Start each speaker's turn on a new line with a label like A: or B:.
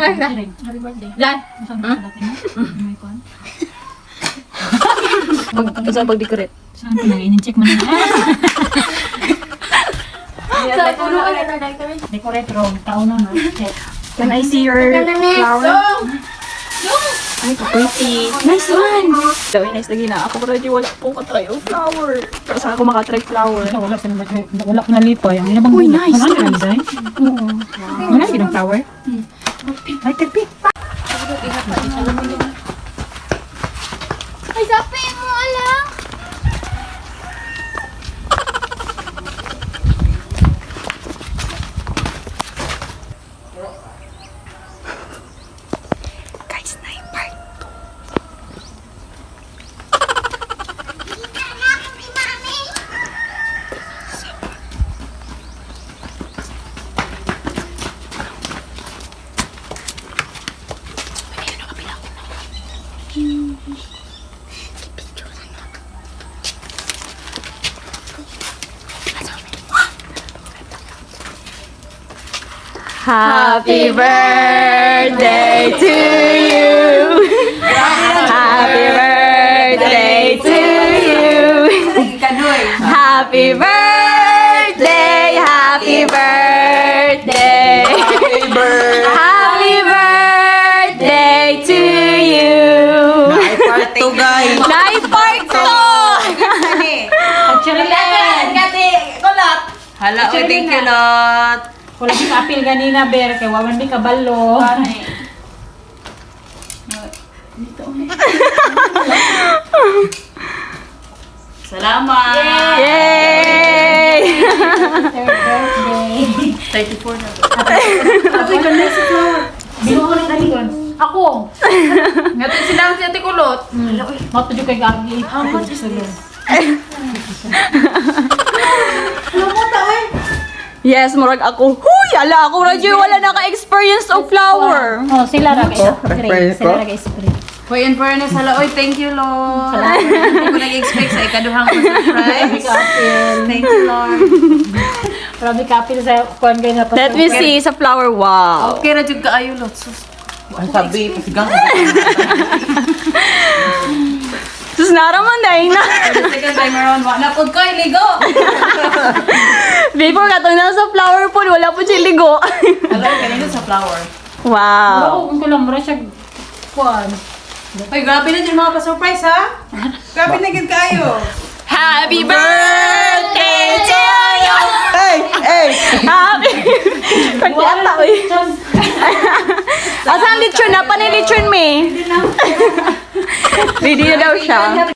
A: Happy birthday. Lan!
B: Saan pag-decorate?
A: Saan ko nang in-check mo na?
C: Sa puno ka na
A: Decorate room. Taon na, no?
B: Can I see your flower? Ay, pretty. Nice one! Very nice lagi na. Ako medyo wala pong katry of flower. Pero saan ako makatry flower?
A: Wala sa wala ko nalipay. Ang inabang
B: Uy, nice.
A: Ano ang design? Oo. Wala ginang flower? Ay, terpi.
C: Ay, sabi mo, alam.
B: Guys, sniper. Happy birthday to you. Happy birthday to you. Happy birthday, happy birthday. Happy birthday to you.
D: Part 2 guys.
B: Night part 2.
A: Actually,
D: Hala,
A: Actually,
D: thank you
A: na.
D: lot.
A: wala si kapil ganina, Ber. Kaya wawan di kabalo.
D: Salamat.
B: Yay!
A: Third birthday.
D: 34 na.
A: Binuha ko rin talikon. Ako.
D: Ngayon sila si Ate Kulot.
A: Matudyo kay Gagi. How much is this?
B: Yes, murag ako. Huy, ala ako radyo wala naka-experience of flower.
A: Oh, sila ra kay Sila ra kay spray.
D: Hoy, in fairness, hala, oy, thank you, Lord. Hindi ko nag-expect sa ikaduhang ko surprise.
A: Kapil.
D: Thank you, Lord.
A: Grabe kapil sa kuan kay na
B: Let me see sa flower. Wow.
D: Okay, na jud kaayo, Lot. Sus. Ang sabi, pasigang.
B: Sus naraman dahil na.
D: Second time around, wala na po ko, ligo.
B: Before ka na sa flower pot, wala po siya ligo.
D: Hala, kanina sa flower.
B: Wow.
A: Kung ko lang mura siya kuan.
D: Hoy, grabe na dyan mga pa-surprise, ha? Grabe na gid kaayo.
B: Happy birthday to you!
D: Hey, hey.
B: Happy! Pagkata, uy. Asan lechon na? Panay lechon, me? Ready na daw siya.